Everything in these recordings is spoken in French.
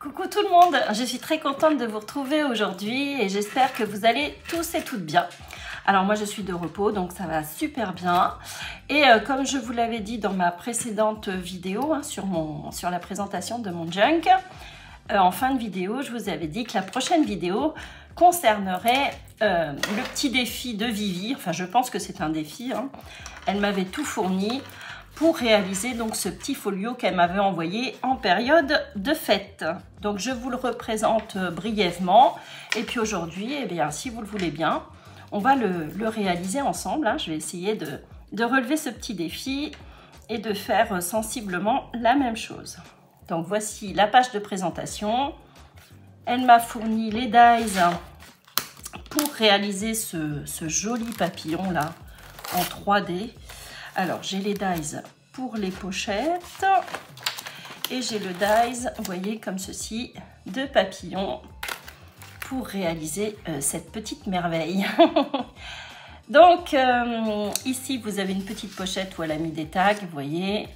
Coucou tout le monde, je suis très contente de vous retrouver aujourd'hui et j'espère que vous allez tous et toutes bien. Alors moi je suis de repos donc ça va super bien et comme je vous l'avais dit dans ma précédente vidéo sur la présentation de mon junk, en fin de vidéo je vous avais dit que la prochaine vidéo concernerait le petit défi de Vivi, enfin je pense que c'est un défi, elle m'avait tout fourni pour réaliser donc ce petit folio qu'elle m'avait envoyé en période de fête. Donc je vous le représente brièvement et puis aujourd'hui, eh bien, si vous le voulez bien, on va le réaliser ensemble. Je vais essayer de relever ce petit défi et de faire sensiblement la même chose. Donc voici la page de présentation. Elle m'a fourni les dies pour réaliser ce joli papillon là en 3D. Alors, j'ai les dies pour les pochettes et j'ai le dies, vous voyez, comme ceci, de papillon pour réaliser cette petite merveille. Donc, ici, vous avez une petite pochette où elle a mis des tags, vous voyez.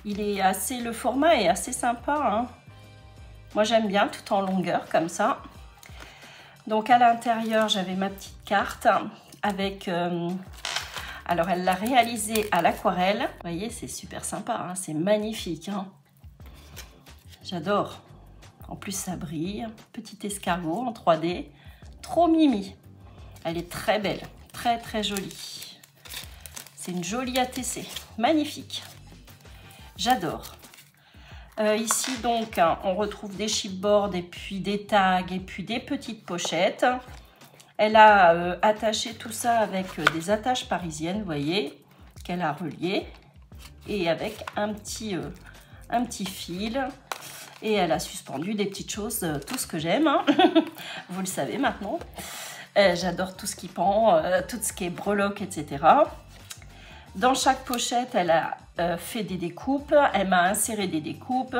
Le format est assez sympa, Moi, j'aime bien, tout en longueur, comme ça. Donc, à l'intérieur, j'avais ma petite carte avec... alors, elle l'a réalisé à l'aquarelle. Vous voyez, c'est super sympa, c'est magnifique. J'adore. En plus, ça brille. Petit escargot en 3D. Trop mimi. Elle est très belle. Très, très jolie. C'est une jolie ATC. Magnifique. J'adore. Ici, donc, on retrouve des chipboards et puis des tags et puis des petites pochettes. Elle a attaché tout ça avec des attaches parisiennes, vous voyez, qu'elle a reliées. Et avec un petit fil. Et elle a suspendu des petites choses, tout ce que j'aime. Vous le savez maintenant. J'adore tout ce qui pend, tout ce qui est breloque, etc. Dans chaque pochette, elle a fait des découpes. Elle m'a inséré des découpes.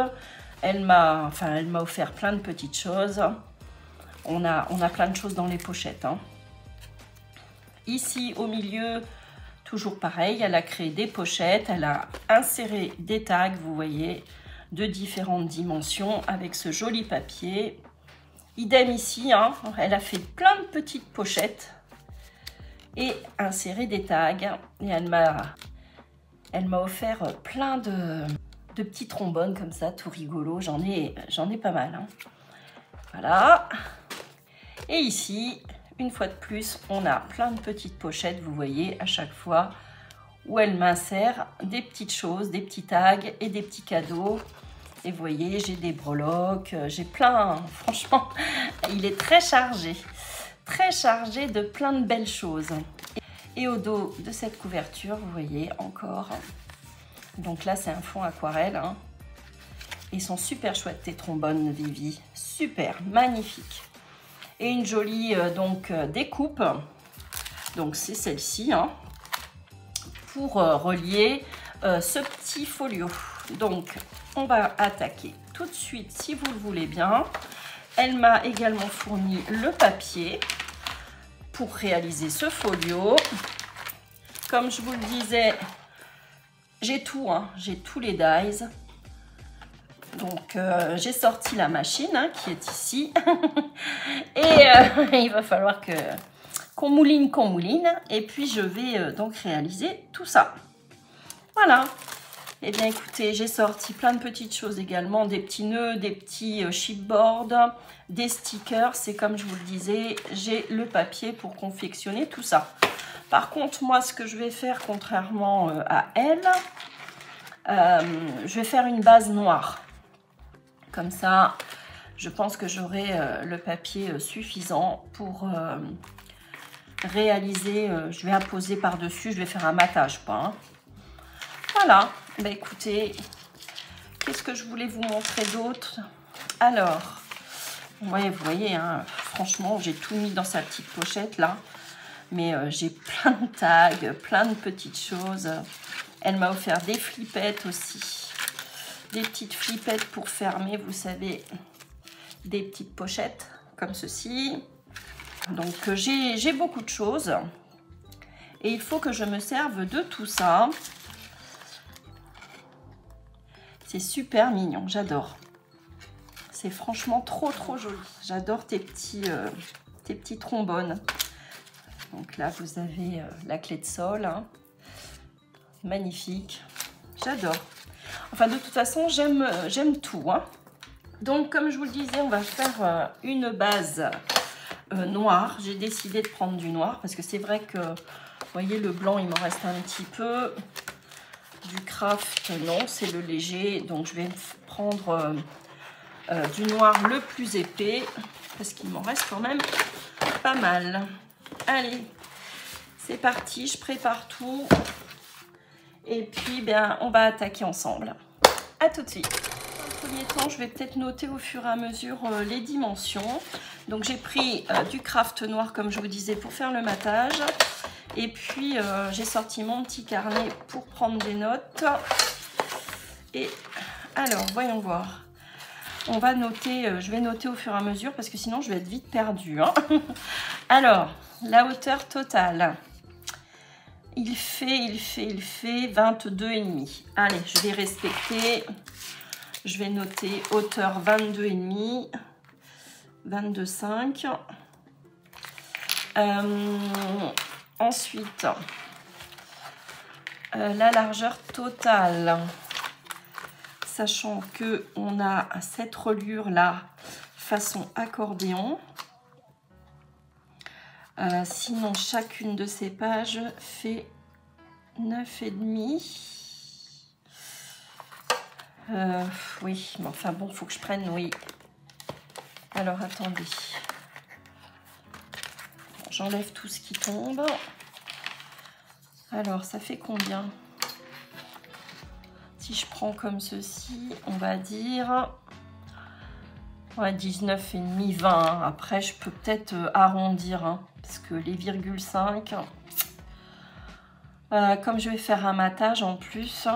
Elle m'a offert plein de petites choses. On a plein de choses dans les pochettes. Ici, au milieu, toujours pareil, elle a créé des pochettes. Elle a inséré des tags, vous voyez, de différentes dimensions avec ce joli papier. Idem ici, elle a fait plein de petites pochettes et inséré des tags. Et elle m'a offert plein de petits trombones comme ça, tout rigolo. J'en ai pas mal. Voilà. Et ici, une fois de plus, on a plein de petites pochettes, vous voyez, à chaque fois, où elle m'insère des petites choses, des petits tags et des petits cadeaux. Et vous voyez, j'ai des breloques, j'ai plein, franchement, il est très chargé de plein de belles choses. Et au dos de cette couverture, vous voyez, encore, donc là, c'est un fond aquarelle, Ils sont super chouettes, tes trombones, Vivi, super, magnifiques. Et une jolie découpe, donc c'est celle-ci, pour relier ce petit folio. Donc on va attaquer tout de suite si vous le voulez bien. Elle m'a également fourni le papier pour réaliser ce folio. Comme je vous le disais, j'ai tout, j'ai tous les dies. Donc, j'ai sorti la machine qui est ici. Et il va falloir qu'on mouline. Et puis, je vais donc réaliser tout ça. Voilà. Eh bien, écoutez, j'ai sorti plein de petites choses également. Des petits nœuds, des petits chipboards, des stickers. C'est comme je vous le disais, j'ai le papier pour confectionner tout ça. Par contre, moi, ce que je vais faire, contrairement à elle, je vais faire une base noire. Comme ça, je pense que j'aurai le papier suffisant pour réaliser. Je vais apposer par-dessus, je vais faire un matage, pas. Voilà. Bah, écoutez, qu'est-ce que je voulais vous montrer d'autre? Alors, ouais, vous voyez, franchement, j'ai tout mis dans sa petite pochette là. Mais j'ai plein de tags, plein de petites choses. Elle m'a offert des flippettes aussi. Des petites flippettes pour fermer, vous savez, des petites pochettes comme ceci. Donc, j'ai beaucoup de choses. Et il faut que je me serve de tout ça. C'est super mignon, j'adore. C'est franchement trop joli. J'adore tes petits trombones. Donc là, vous avez la clé de sol. Hein. Magnifique. J'adore. Enfin, de toute façon, j'aime tout. Hein. Donc, comme je vous le disais, on va faire une base noire. J'ai décidé de prendre du noir parce que c'est vrai que, vous voyez, le blanc, il m'en reste un petit peu. Du craft, non, c'est le léger. Donc, je vais prendre du noir le plus épais parce qu'il m'en reste quand même pas mal. Allez, c'est parti. Je prépare tout. Et puis, bien, on va attaquer ensemble. À tout de suite. Dans un premier temps, je vais peut-être noter au fur et à mesure les dimensions. Donc, j'ai pris du craft noir, comme je vous disais, pour faire le matage. Et puis, j'ai sorti mon petit carnet pour prendre des notes. Et alors, voyons voir. On va noter, je vais noter au fur et à mesure parce que sinon, je vais être vite perdue. Hein. Alors, la hauteur totale. Il fait 22,5. Allez, je vais respecter. Je vais noter hauteur 22,5. 22,5. Ensuite, la largeur totale. Sachant que on a cette reliure là façon accordéon. Sinon, chacune de ces pages fait 9,5. Oui, mais enfin bon, il faut que je prenne, oui. Alors, attendez. J'enlève tout ce qui tombe. Alors, ça fait combien? Si je prends comme ceci, on va dire... Ouais, 19,5, 20. Après, je peux peut-être arrondir, hein, parce que les 0,5, comme je vais faire un matage en plus,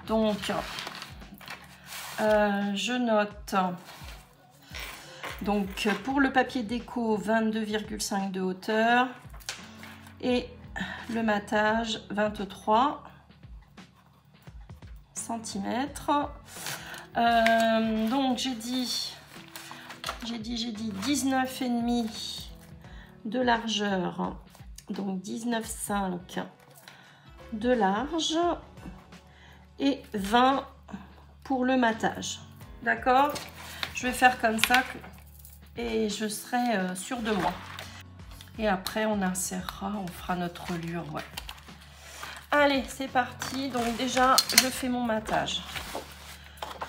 donc, je note, donc, pour le papier déco, 22,5 de hauteur, et le matage, 23 cm. Donc j'ai dit 19,5 de largeur, donc 19,5 de large et 20 pour le matage. D'accord? Je vais faire comme ça et je serai sûre de moi. Et après on insérera, on fera notre reliure. Ouais. Allez, c'est parti. Donc déjà, je fais mon matage.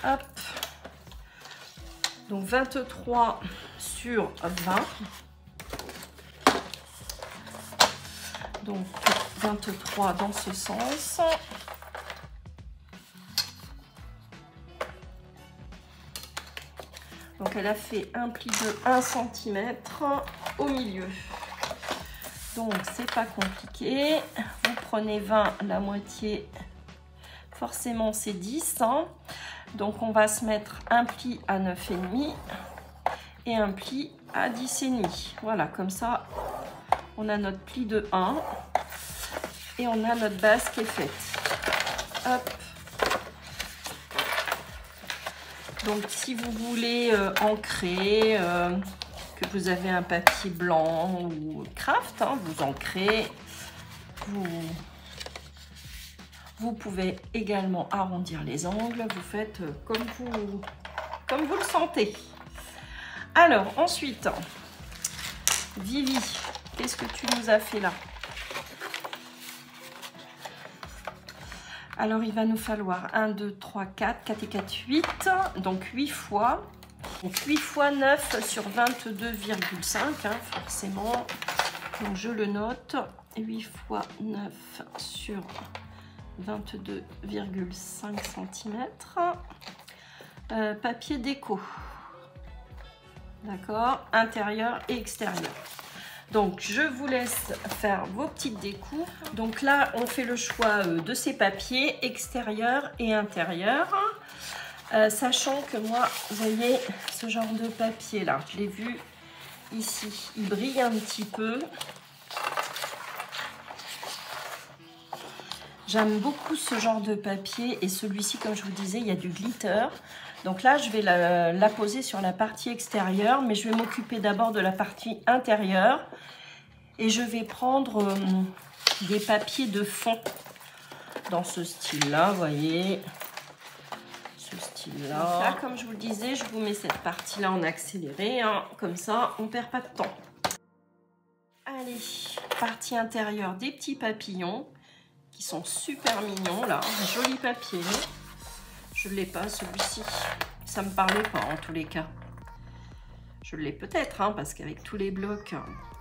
Hop. Donc 23 sur 20. Donc 23 dans ce sens. Donc elle a fait un pli de 1 cm au milieu. Donc c'est pas compliqué. Vous prenez 20, la moitié, forcément c'est 10. Hein. Donc on va se mettre un pli à 9,5 et un pli à 10,5. Voilà, comme ça on a notre pli de 1 et on a notre base qui est faite. Hop. Donc si vous voulez ancrer, que vous avez un papier blanc ou craft, hein, vous ancrez, vous pouvez également arrondir les angles, vous faites comme vous le sentez. Alors ensuite, Vivi, qu'est-ce que tu nous as fait là? Alors il va nous falloir 1, 2, 3, 4, 4 et 4, 8, donc 8 fois. Donc 8 fois 9 sur 22,5, hein, forcément. Donc je le note, 8 fois 9 sur 22,5 cm. Papier déco. D'accord, intérieur et extérieur. Donc je vous laisse faire vos petites découpes. Donc là on fait le choix de ces papiers extérieur et intérieur. Sachant que moi, vous voyez ce genre de papier là, je l'ai vu ici, il brille un petit peu. J'aime beaucoup ce genre de papier et celui-ci, comme je vous disais, il y a du glitter. Donc là, je vais la poser sur la partie extérieure, mais je vais m'occuper d'abord de la partie intérieure. Et je vais prendre des papiers de fond dans ce style-là, vous voyez. Ce style-là. Là, comme je vous le disais, je vous mets cette partie-là en accéléré, hein, comme ça, on ne perd pas de temps. Allez, partie intérieure, des petits papillons qui sont super mignons, là. Un joli papier. Je ne l'ai pas, celui-ci. Ça ne me parlait pas, en tous les cas. Je l'ai peut-être, hein, parce qu'avec tous les blocs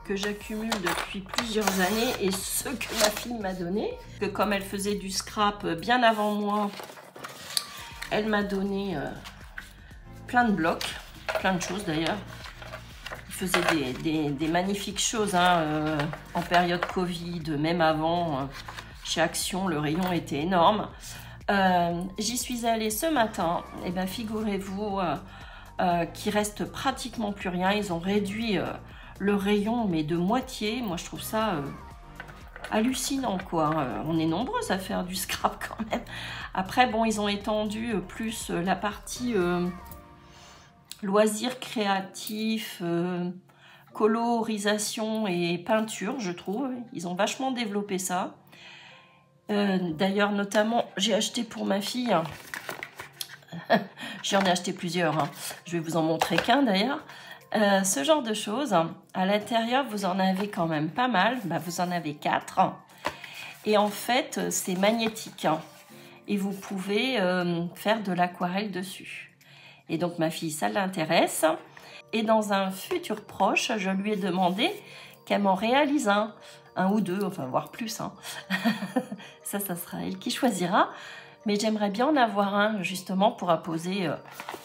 que j'accumule depuis plusieurs années et ceux que ma fille m'a donné, que comme elle faisait du scrap bien avant moi, elle m'a donné plein de blocs, plein de choses d'ailleurs. Elle faisait des magnifiques choses hein, en période Covid, même avant, chez Action, le rayon était énorme. J'y suis allée ce matin, et bien figurez-vous qu'il reste pratiquement plus rien. Ils ont réduit le rayon, mais de moitié. Moi, je trouve ça hallucinant, quoi. On est nombreuses à faire du scrap quand même. Après, bon, ils ont étendu plus la partie loisirs créatifs, colorisation et peinture, je trouve. Ils ont vachement développé ça. D'ailleurs, notamment, j'ai acheté pour ma fille... J'en ai acheté plusieurs. Hein. Je vais vous en montrer qu'un d'ailleurs. Ce genre de choses. À l'intérieur, vous en avez quand même pas mal. Bah, vous en avez 4. Et en fait, c'est magnétique. Hein. Et vous pouvez faire de l'aquarelle dessus. Et donc, ma fille, ça l'intéresse. Et dans un futur proche, je lui ai demandé qu'elle m'en réalise un ou deux, enfin, voire plus. Hein. Ça sera elle qui choisira. Mais j'aimerais bien en avoir un, justement, pour apposer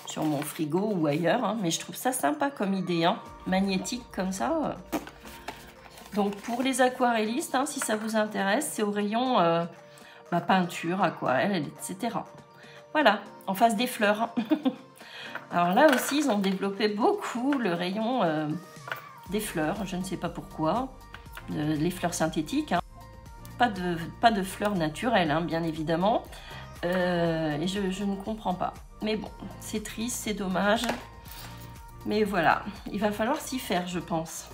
sur mon frigo ou ailleurs. Hein. Mais je trouve ça sympa comme idée, hein. Magnétique comme ça. Donc, pour les aquarellistes, hein, si ça vous intéresse, c'est au rayon peinture, aquarelle, etc. Voilà, en face des fleurs. Alors là aussi, ils ont développé beaucoup le rayon des fleurs. Je ne sais pas pourquoi. Les fleurs synthétiques. Hein. Pas de fleurs naturelles, hein, bien évidemment. Et je ne comprends pas. Mais bon, c'est triste, c'est dommage. Mais voilà, il va falloir s'y faire, je pense.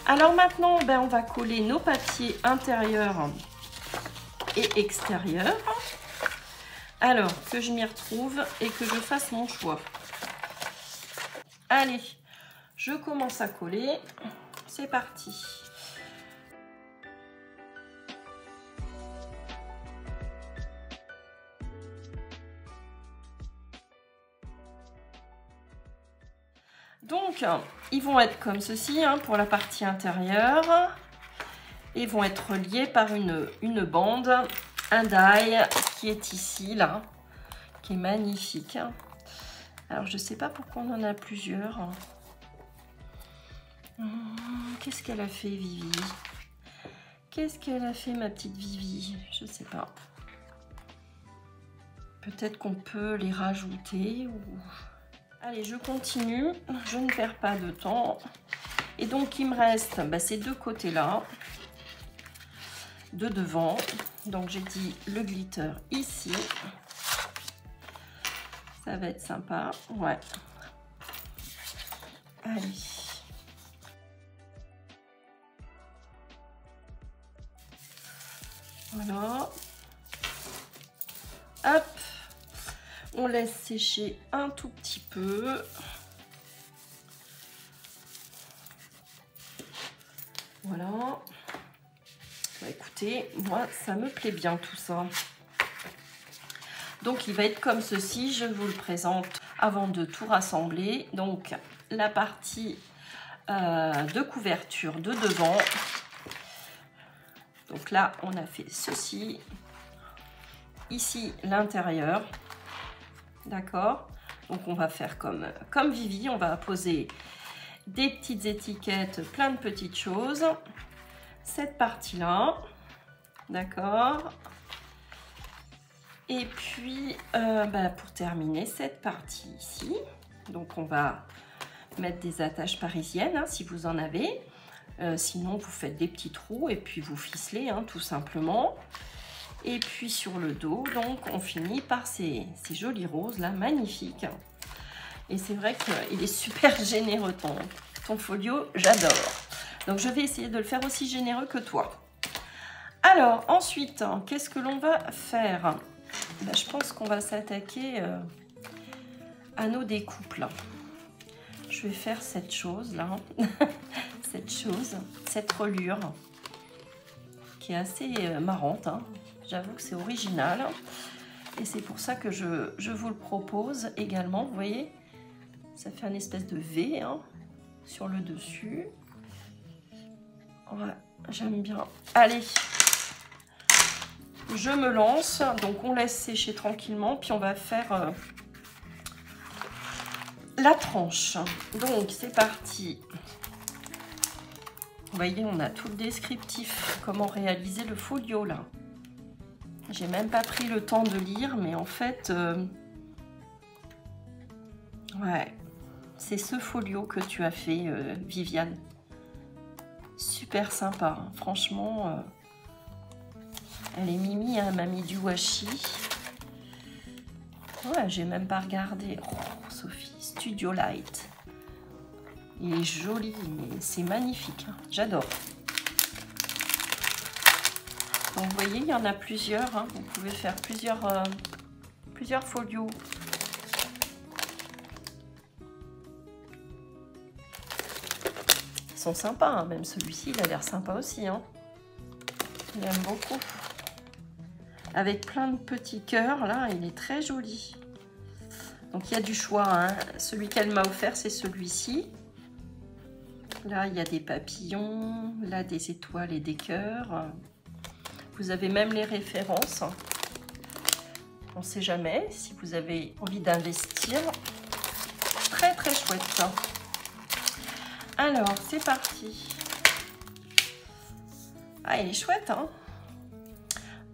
Alors maintenant, ben, on va coller nos papiers intérieurs et extérieurs. Alors, que je m'y retrouve et que je fasse mon choix. Allez, je commence à coller. C'est parti. Donc, ils vont être comme ceci hein, pour la partie intérieure. Ils vont être reliés par une bande, un die qui est ici, là, qui est magnifique. Alors, je ne sais pas pourquoi on en a plusieurs. Qu'est-ce qu'elle a fait, Vivi? Qu'est-ce qu'elle a fait, ma petite Vivi? Je ne sais pas. Peut-être qu'on peut les rajouter ou... Allez, je continue, je ne perds pas de temps. Et donc, il me reste ces deux côtés-là, de devant. Donc, j'ai dit le glitter ici. Ça va être sympa, ouais. Allez. Voilà. Hop. On laisse sécher un tout petit peu. Voilà. Bah, écoutez, moi, ça me plaît bien tout ça. Donc, il va être comme ceci. Je vous le présente avant de tout rassembler. Donc, la partie de couverture de devant. Donc là, on a fait ceci. Ici, l'intérieur. D'accord, donc on va faire comme Vivi, on va poser des petites étiquettes, plein de petites choses. Cette partie-là, d'accord. Et puis, pour terminer, cette partie ici. Donc on va mettre des attaches parisiennes, hein, si vous en avez. Sinon, vous faites des petits trous et puis vous ficelez, hein, tout simplement. Et puis sur le dos, donc on finit par ces jolis roses là, magnifiques. Et c'est vrai qu'il est super généreux ton folio, j'adore. Donc je vais essayer de le faire aussi généreux que toi. Alors ensuite, qu'est-ce que l'on va faire? Ben, je pense qu'on va s'attaquer à nos découpes là. Je vais faire cette chose là, cette reliure qui est assez marrante, hein. J'avoue que c'est original et c'est pour ça que je vous le propose également. Vous voyez, ça fait une espèce de V hein, sur le dessus. Ouais, j'aime bien. Allez, je me lance. Donc on laisse sécher tranquillement, puis on va faire la tranche. Donc c'est parti. Vous voyez, on a tout le descriptif, comment réaliser le folio là. J'ai même pas pris le temps de lire, mais en fait, ouais, c'est ce folio que tu as fait, Viviane. Super sympa, hein. Franchement, elle est mimi, hein, mamie du washi. Ouais, j'ai même pas regardé. Oh, Sophie, Studio Light. Il est joli, c'est magnifique, hein. J'adore. Donc vous voyez, il y en a plusieurs, hein. Vous pouvez faire plusieurs folios. Ils sont sympas, hein. Même celui-ci, il a l'air sympa aussi, hein. J'aime beaucoup. Avec plein de petits cœurs, là, il est très joli. Donc il y a du choix, hein. Celui qu'elle m'a offert, c'est celui-ci. Là, il y a des papillons, là, des étoiles et des cœurs. Vous avez même les références. On ne sait jamais si vous avez envie d'investir. Très, très chouette. Alors, c'est parti. Ah, il est chouette, hein?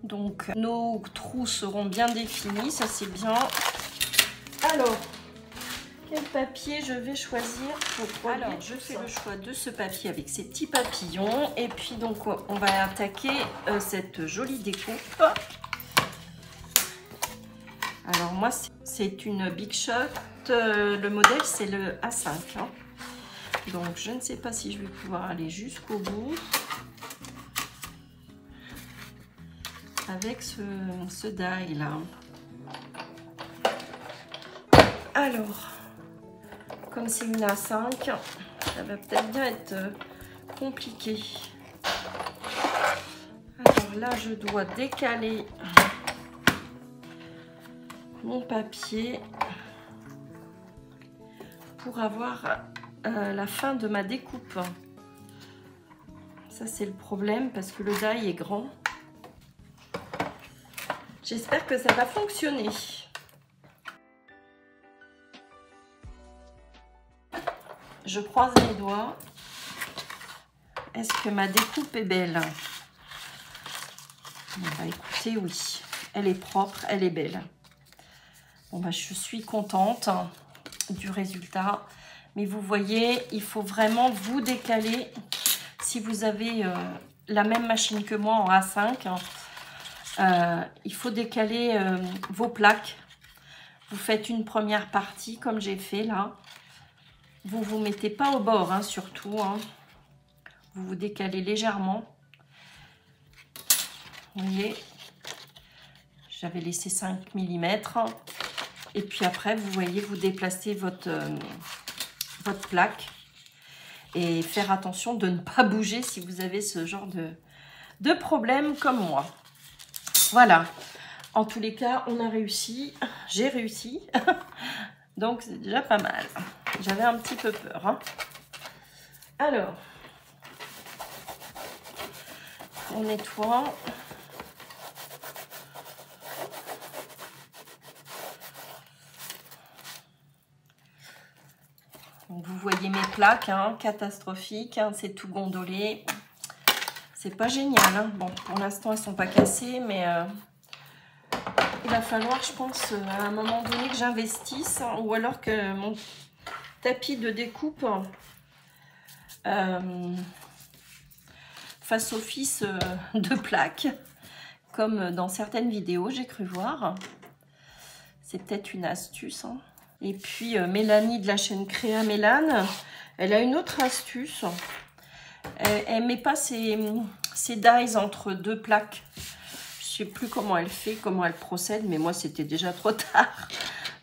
Donc, nos trous seront bien définis, ça c'est bien. Alors, quel papier je vais choisir pour... Alors, je fais le choix de ce papier avec ces petits papillons. Et puis, donc, on va attaquer cette jolie découpe. Alors, moi, c'est une Big Shot. Le modèle, c'est le A5. Hein. Donc, je ne sais pas si je vais pouvoir aller jusqu'au bout. Avec ce die là. Alors, comme c'est une A5, ça va peut-être bien être compliqué. Alors là, je dois décaler mon papier pour avoir la fin de ma découpe. Ça, c'est le problème parce que le die est grand. J'espère que ça va fonctionner. Je croise les doigts. Est-ce que ma découpe est belle? Bon, bah, écoutez, oui. Elle est propre, elle est belle. Bon, bah, je suis contente du résultat. Mais vous voyez, il faut vraiment vous décaler. Si vous avez la même machine que moi en A5, il faut décaler vos plaques. Vous faites une première partie comme j'ai fait là. Vous ne vous mettez pas au bord, hein, surtout. Hein. Vous vous décalez légèrement. Vous voyez, j'avais laissé 5 mm. Et puis après, vous voyez, vous déplacez votre plaque. Et faire attention de ne pas bouger si vous avez ce genre de problème comme moi. Voilà. En tous les cas, on a réussi. J'ai réussi. Donc, c'est déjà pas mal. J'avais un petit peu peur. Hein. Alors, on nettoie. Donc, vous voyez mes plaques, hein, catastrophiques. Hein, c'est tout gondolé. C'est pas génial. Hein. Bon, pour l'instant, elles sont pas cassées, mais... il va falloir, je pense, à un moment donné que j'investisse, hein, ou alors que mon tapis de découpe fasse office de plaque. comme dans certaines vidéos, j'ai cru voir. C'est peut-être une astuce, hein. Et puis Mélanie de la chaîne Créa Mélane, elle a une autre astuce. Elle met pas ses dies entre deux plaques. Je sais plus comment elle fait, comment elle procède, mais moi c'était déjà trop tard.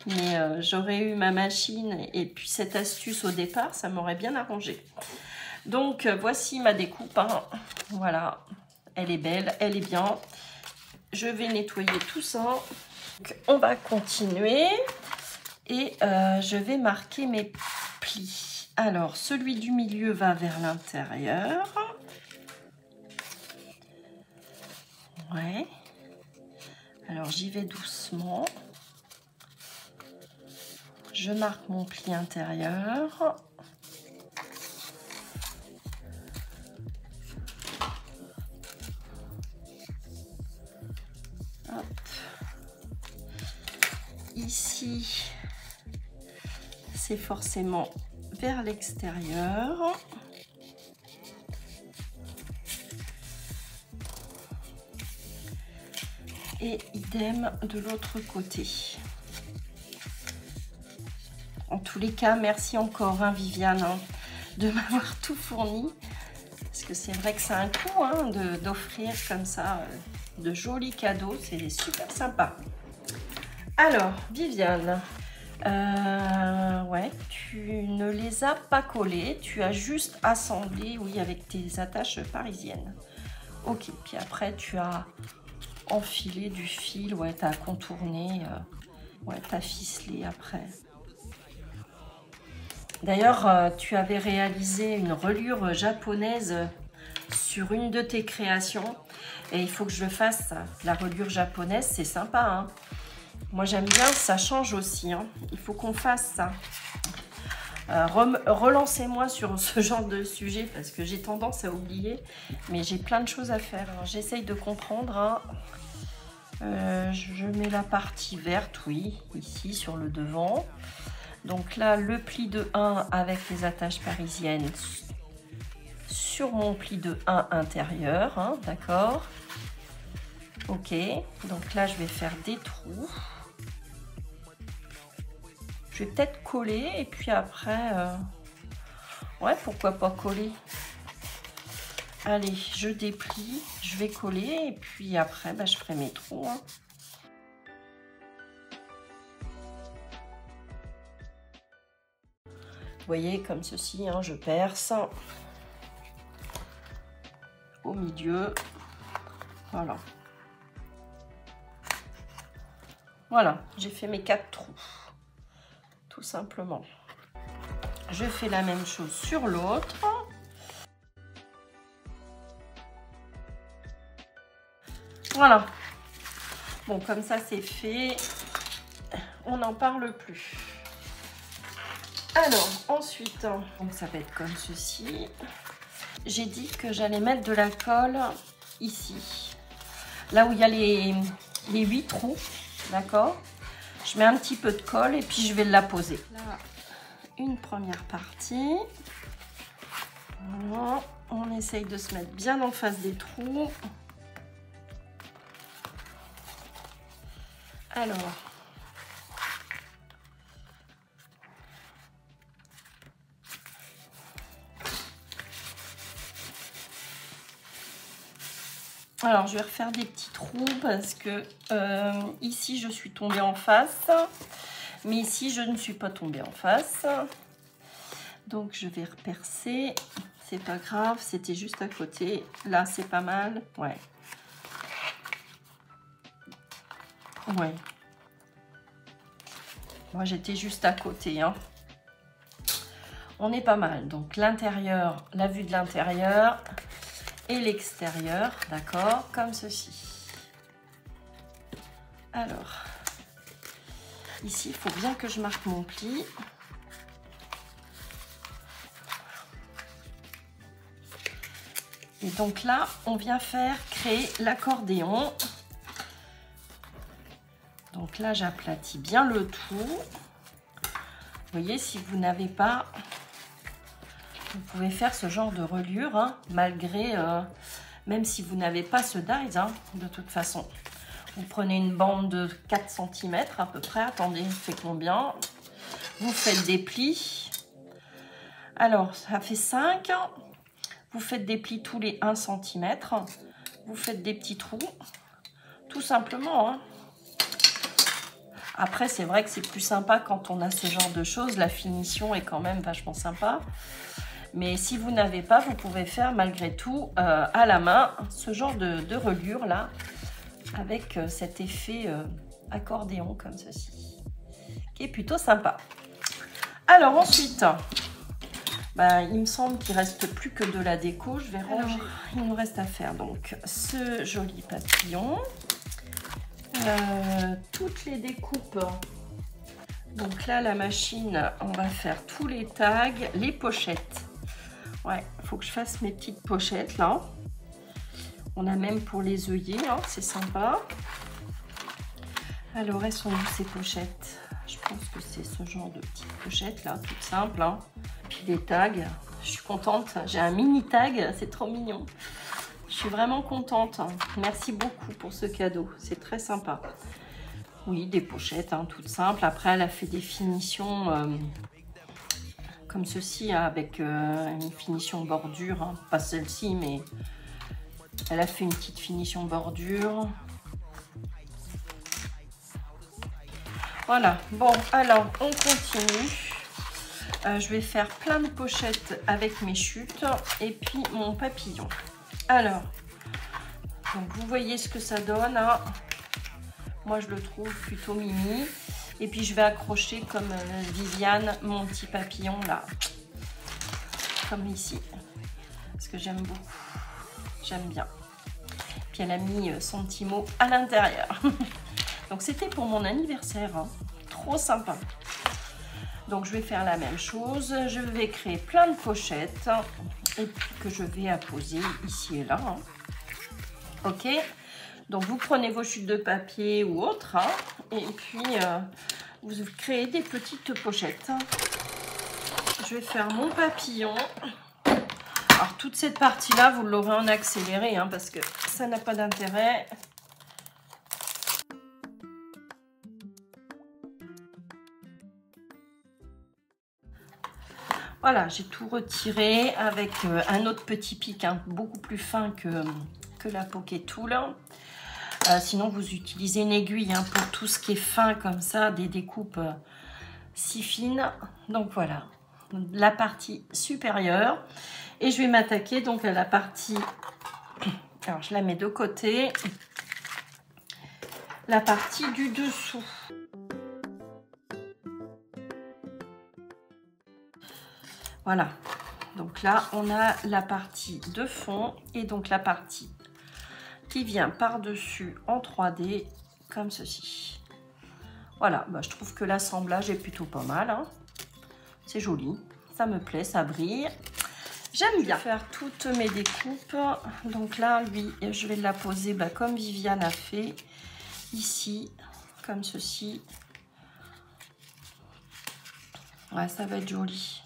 Mais j'aurais eu ma machine et puis cette astuce au départ, ça m'aurait bien arrangé. Donc voici ma découpe, hein. Voilà, elle est belle, elle est bien. Je vais nettoyer tout ça. Donc, on va continuer et je vais marquer mes plis. Alors, celui du milieu va vers l'intérieur. Ouais. Alors, j'y vais doucement. Je marque mon pli intérieur. Hop. Ici, c'est forcément vers l'extérieur. Et idem de l'autre côté. En tous les cas, merci encore, hein, Viviane, hein, de m'avoir tout fourni. Parce que c'est vrai que c'est un coup, hein, d'offrir comme ça de jolis cadeaux. C'est super sympa. Alors, Viviane, ouais, tu ne les as pas collés. Tu as juste assemblé, oui, avec tes attaches parisiennes. Ok, puis après, tu as enfilé du fil. Ouais, tu as contourné. Ouais, tu as ficelé après. D'ailleurs, tu avais réalisé une reliure japonaise sur une de tes créations. Et il faut que je le fasse, ça. La reliure japonaise, c'est sympa, hein. Moi, j'aime bien, ça change aussi, hein. Il faut qu'on fasse ça. Relancez-moi sur ce genre de sujet parce que j'ai tendance à oublier. Mais j'ai plein de choses à faire. J'essaye de comprendre, hein. Je mets la partie verte, oui, ici, sur le devant. Donc là, le pli de 1 avec les attaches parisiennes sur mon pli de 1 intérieur, hein, d'accord. Ok, donc là, je vais faire des trous. Je vais peut-être coller et puis après, ouais, pourquoi pas coller. Allez, je déplie, je vais coller et puis après, bah, je ferai mes trous, hein. Vous voyez, comme ceci, hein, je perce au milieu. Voilà. Voilà, j'ai fait mes 4 trous. Tout simplement. Je fais la même chose sur l'autre. Voilà. Bon, comme ça, c'est fait. On n'en parle plus. Alors, ensuite, donc ça va être comme ceci. J'ai dit que j'allais mettre de la colle ici. Là où il y a les 8 trous, d'accord? Je mets un petit peu de colle et puis je vais la poser. Là, une première partie. Voilà. On essaye de se mettre bien en face des trous. Alors... Alors, je vais refaire des petits trous parce que ici, je suis tombée en face. Mais ici, je ne suis pas tombée en face. Donc, je vais repercer. C'est pas grave, c'était juste à côté. Là, c'est pas mal. Ouais. Ouais. Moi, j'étais juste à côté, hein. On est pas mal. Donc, l'intérieur, la vue de l'intérieur... et l'extérieur, d'accord, comme ceci. Alors, ici, il faut bien que je marque mon pli. Et donc là, on vient créer l'accordéon. Donc là, j'aplatis bien le tout. Vous voyez, si vous n'avez pas... Vous pouvez faire ce genre de reliure, hein, malgré même si vous n'avez pas ce dies, hein, de toute façon. Vous prenez une bande de 4 cm à peu près. Attendez, fait combien? Vous faites des plis. Alors, ça fait 5. Vous faites des plis tous les 1 cm. Vous faites des petits trous. Tout simplement, hein. Après, c'est vrai que c'est plus sympa quand on a ce genre de choses. La finition est quand même vachement sympa. Mais si vous n'avez pas, vous pouvez faire malgré tout à la main ce genre de reliure là, avec cet effet accordéon comme ceci, qui est plutôt sympa. Alors ensuite, il me semble qu'il ne reste plus que de la déco. Je vais ranger. Alors, il nous reste à faire donc ce joli papillon. Toutes les découpes. Donc là, la machine, on va faire tous les tags, les pochettes. Ouais, il faut que je fasse mes petites pochettes là. On a même pour les œillets, hein, c'est sympa. Alors, elles sont où ces pochettes? Je pense que c'est ce genre de petites pochettes là, toutes simples. Hein. Puis les tags, je suis contente. J'ai un mini tag, c'est trop mignon. Je suis vraiment contente. Merci beaucoup pour ce cadeau, c'est très sympa. Oui, des pochettes, hein, toutes simples. Après, elle a fait des finitions comme ceci, hein, avec une finition bordure. Hein. Pas celle-ci, mais elle a fait une petite finition bordure. Voilà. Bon, alors, on continue. Je vais faire plein de pochettes avec mes chutes et puis mon papillon. Alors, donc vous voyez ce que ça donne. Hein. Moi, je le trouve plutôt mimi. Et puis, je vais accrocher comme Viviane mon petit papillon là. Comme ici. Parce que j'aime beaucoup. J'aime bien. Puis, elle a mis son petit mot à l'intérieur. Donc, c'était pour mon anniversaire. Hein. Trop sympa. Donc, je vais faire la même chose. Je vais créer plein de pochettes. Et puis, que je vais apposer ici et là. Hein. Ok. Donc, vous prenez vos chutes de papier ou autre. Hein, et puis, vous créez des petites pochettes. Je vais faire mon papillon. Alors, toute cette partie-là, vous l'aurez en accéléré. Hein, parce que ça n'a pas d'intérêt. Voilà, j'ai tout retiré avec un autre petit pic, hein, beaucoup plus fin que la Poké Tool. Sinon, vous utilisez une aiguille hein, pour tout ce qui est fin comme ça, des découpes si fines. Donc voilà, la partie supérieure. Et je vais m'attaquer donc à la partie... Alors, je la mets de côté. La partie du dessous. Voilà. Donc là, on a la partie de fond et donc la partie qui vient par-dessus en 3D, comme ceci. Voilà, je trouve que l'assemblage est plutôt pas mal. Hein. C'est joli, ça me plaît, ça brille. J'aime bien faire toutes mes découpes. Donc là, lui, je vais la poser comme Viviane a fait, ici, comme ceci. Ouais, ça va être joli.